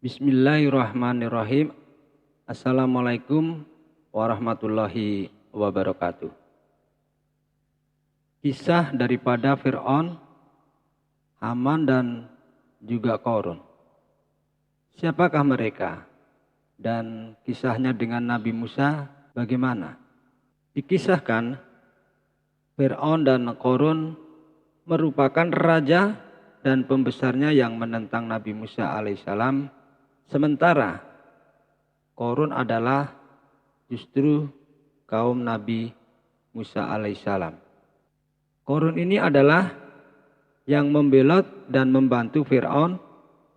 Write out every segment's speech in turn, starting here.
Bismillahirrahmanirrahim. Assalamualaikum warahmatullahi wabarakatuh. Kisah daripada Fir'aun, Haman dan juga Qarun. Siapakah mereka? Dan kisahnya dengan Nabi Musa bagaimana? Dikisahkan Fir'aun dan Qarun merupakan raja dan pembesarnya yang menentang Nabi Musa alaihissalam. Sementara Qarun adalah justru kaum Nabi Musa alaihissalam. Qarun ini adalah yang membelot dan membantu Fir'aun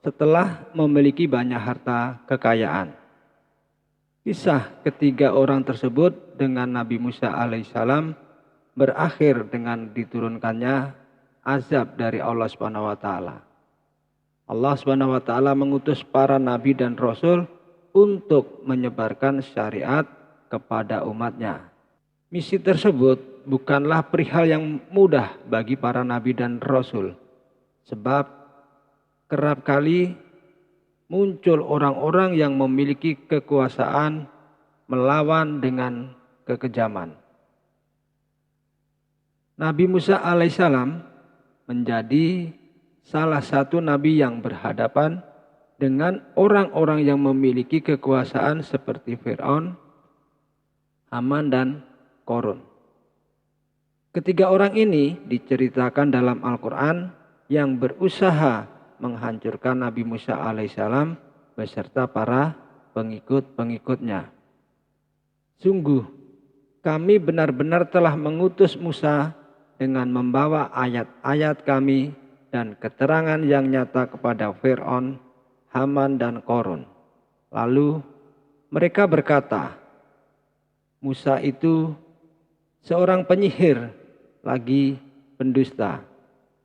setelah memiliki banyak harta kekayaan. Kisah ketiga orang tersebut dengan Nabi Musa alaihissalam berakhir dengan diturunkannya azab dari Allah Subhanahu wa taala. Allah Subhanahu wa taala mengutus para nabi dan rasul untuk menyebarkan syariat kepada umatnya. Misi tersebut bukanlah perihal yang mudah bagi para nabi dan rasul. Sebab kerap kali muncul orang-orang yang memiliki kekuasaan melawan dengan kekejaman. Nabi Musa alaihissalam menjadi salah satu nabi yang berhadapan dengan orang-orang yang memiliki kekuasaan seperti Fir'aun, Haman dan Qarun. Ketiga orang ini diceritakan dalam Al-Quran yang berusaha menghancurkan Nabi Musa alaihissalam beserta para pengikut-pengikutnya. Sungguh kami benar-benar telah mengutus Musa dengan membawa ayat-ayat kami dan keterangan yang nyata kepada Fir'aun, Haman dan Qarun. Lalu mereka berkata, Musa itu seorang penyihir lagi pendusta.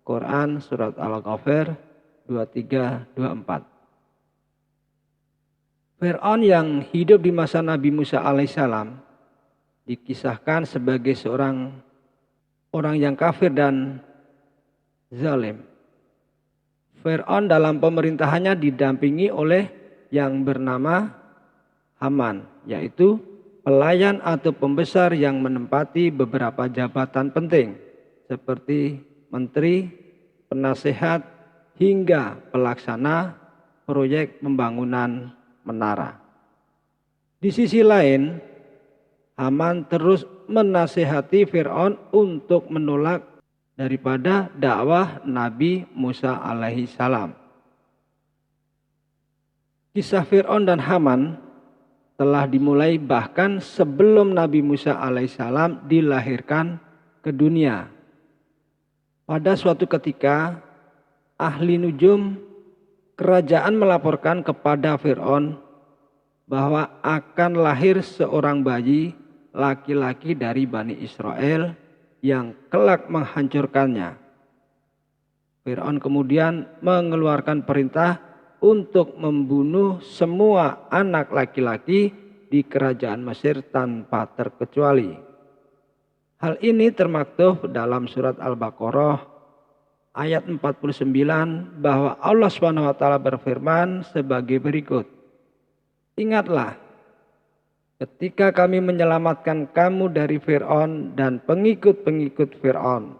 Quran surat Al-Ghafir 23-24. Fir'aun yang hidup di masa Nabi Musa alaihissalam dikisahkan sebagai seorang orang yang kafir dan zalim. Fir'aun dalam pemerintahannya didampingi oleh yang bernama Haman, yaitu pelayan atau pembesar yang menempati beberapa jabatan penting seperti menteri, penasehat, hingga pelaksana proyek pembangunan menara. Di sisi lain, Haman terus menasehati Fir'aun untuk menolak daripada dakwah Nabi Musa alaihi salam. Kisah Fir'aun dan Haman telah dimulai bahkan sebelum Nabi Musa alaihi salam dilahirkan ke dunia. Pada suatu ketika, ahli nujum kerajaan melaporkan kepada Fir'aun bahwa akan lahir seorang bayi laki-laki dari Bani Israel yang kelak menghancurkannya. Fir'aun kemudian mengeluarkan perintah untuk membunuh semua anak laki-laki di kerajaan Mesir tanpa terkecuali. Hal ini termaktub dalam surat Al-Baqarah ayat 49 bahwa Allah SWT berfirman sebagai berikut. Ingatlah ketika kami menyelamatkan kamu dari Fir'aun dan pengikut-pengikut Fir'aun.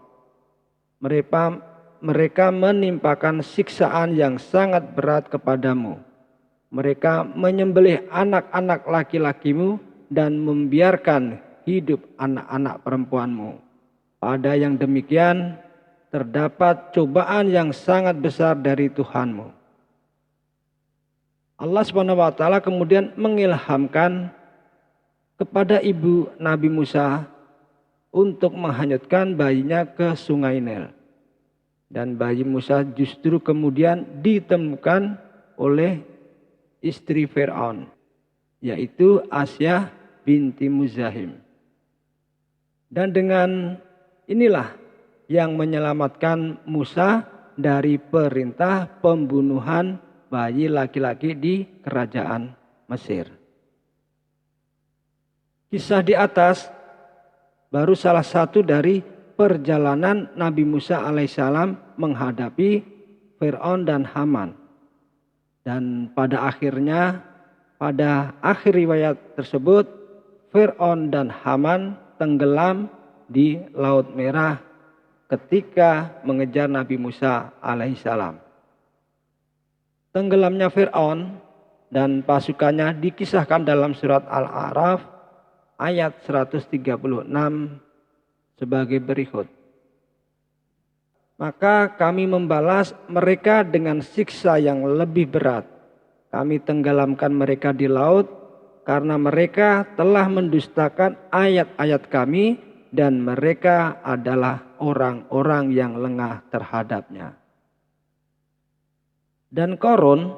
Mereka menimpakan siksaan yang sangat berat kepadamu. Mereka menyembelih anak-anak laki-lakimu dan membiarkan hidup anak-anak perempuanmu. Pada yang demikian terdapat cobaan yang sangat besar dari Tuhanmu. Allah SWT kemudian mengilhamkan kepada ibu Nabi Musa untuk menghanyutkan bayinya ke sungai Nil. Dan bayi Musa justru kemudian ditemukan oleh istri Fir'aun, yaitu Asyah binti Muzahim. Dan dengan inilah yang menyelamatkan Musa dari perintah pembunuhan bayi laki-laki di kerajaan Mesir. Kisah di atas baru salah satu dari perjalanan Nabi Musa alaihissalam menghadapi Fir'aun dan Haman. Dan pada akhirnya, pada akhir riwayat tersebut, Fir'aun dan Haman tenggelam di Laut Merah ketika mengejar Nabi Musa alaihissalam. Tenggelamnya Fir'aun dan pasukannya dikisahkan dalam surat Al-A'raf ayat 136 sebagai berikut. Maka kami membalas mereka dengan siksa yang lebih berat. Kami tenggelamkan mereka di laut karena mereka telah mendustakan ayat-ayat kami dan mereka adalah orang-orang yang lengah terhadapnya. Dan Korun,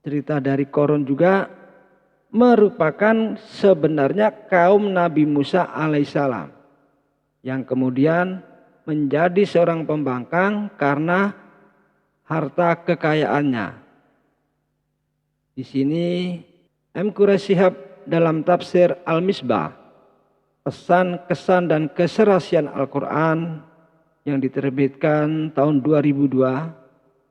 cerita dari Korun juga merupakan sebenarnya kaum Nabi Musa alaihissalam yang kemudian menjadi seorang pembangkang karena harta kekayaannya. Di sini M. Quraisy Shihab dalam tafsir Al-Misbah, pesan, kesan, dan keserasian Al-Quran yang diterbitkan tahun 2002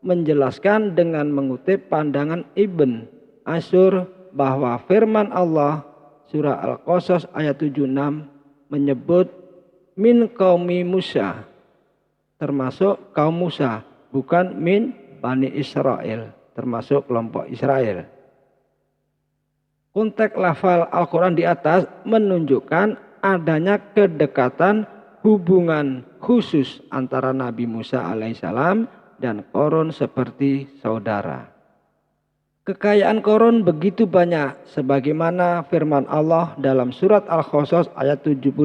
menjelaskan dengan mengutip pandangan Ibn Ashur bahwa firman Allah surah Al-Qasas ayat 76 menyebut min qaumi Musa, termasuk kaum Musa, bukan min Bani Israel, termasuk kelompok Israel. Konteks lafal Al-Quran di atas menunjukkan adanya kedekatan hubungan khusus antara Nabi Musa alaihissalam dan Korun seperti saudara. Kekayaan Korun begitu banyak sebagaimana firman Allah dalam surat Al-Qasas ayat 76.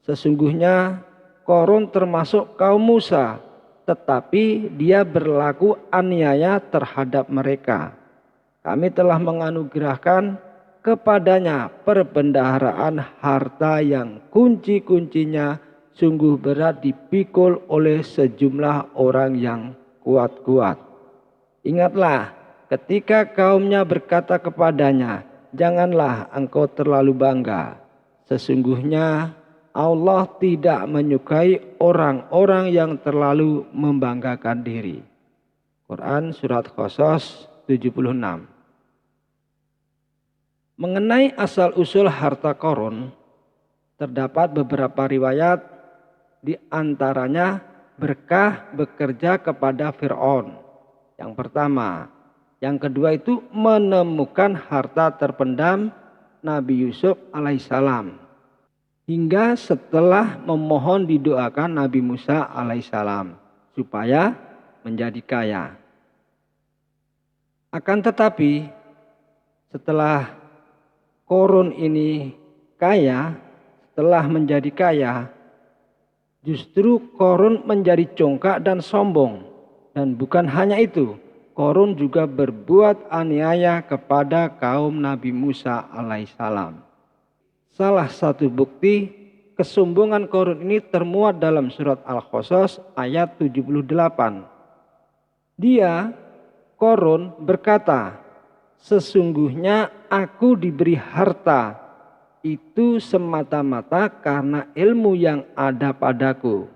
Sesungguhnya Korun termasuk kaum Musa, tetapi dia berlaku aniaya terhadap mereka. Kami telah menganugerahkan kepadanya perbendaharaan harta yang kunci-kuncinya sungguh berat dipikul oleh sejumlah orang yang kuat-kuat. Ingatlah ketika kaumnya berkata kepadanya, janganlah engkau terlalu bangga. Sesungguhnya Allah tidak menyukai orang-orang yang terlalu membanggakan diri. Quran surat Qasas 76. Mengenai asal-usul harta Korun, terdapat beberapa riwayat, di antaranya berkah bekerja kepada Fir'aun. Yang pertama. Yang kedua itu menemukan harta terpendam Nabi Yusuf alaihissalam. Hingga setelah memohon didoakan Nabi Musa alaihissalam supaya menjadi kaya. Akan tetapi setelah Korun ini kaya, setelah menjadi kaya, justru Korun menjadi congkak dan sombong. Dan bukan hanya itu, Korun juga berbuat aniaya kepada kaum Nabi Musa alaihissalam. Salah satu bukti kesombongan Korun ini termuat dalam surat Al-Qasas ayat 78. Dia, Korun, berkata, sesungguhnya aku diberi harta itu semata-mata karena ilmu yang ada padaku.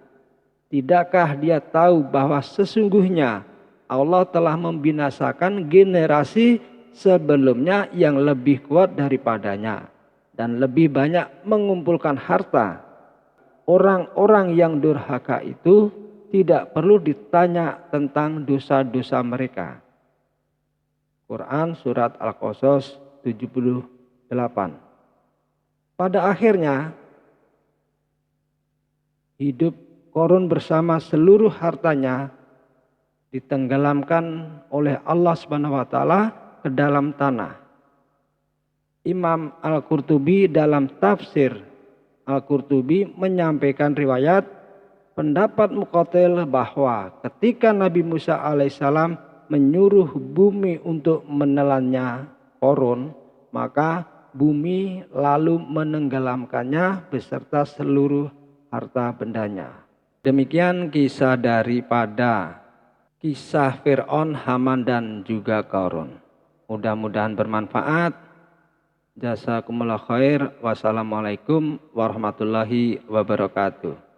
Tidakkah dia tahu bahwa sesungguhnya Allah telah membinasakan generasi sebelumnya yang lebih kuat daripadanya dan lebih banyak mengumpulkan harta. Orang-orang yang durhaka itu tidak perlu ditanya tentang dosa-dosa mereka. Quran surat Al-Qasas 78. Pada akhirnya hidup Korun bersama seluruh hartanya ditenggelamkan oleh Allah Subhanahu wa taala ke dalam tanah. Imam Al-Qurtubi dalam tafsir Al-Qurtubi menyampaikan riwayat pendapat Muqatil bahwa ketika Nabi Musa alaihissalam menyuruh bumi untuk menelannya Korun, maka bumi lalu menenggelamkannya beserta seluruh harta bendanya. Demikian kisah daripada kisah Fir'aun, Haman, dan juga Korun. Mudah-mudahan bermanfaat. Jazakumullah khair. Wassalamualaikum warahmatullahi wabarakatuh.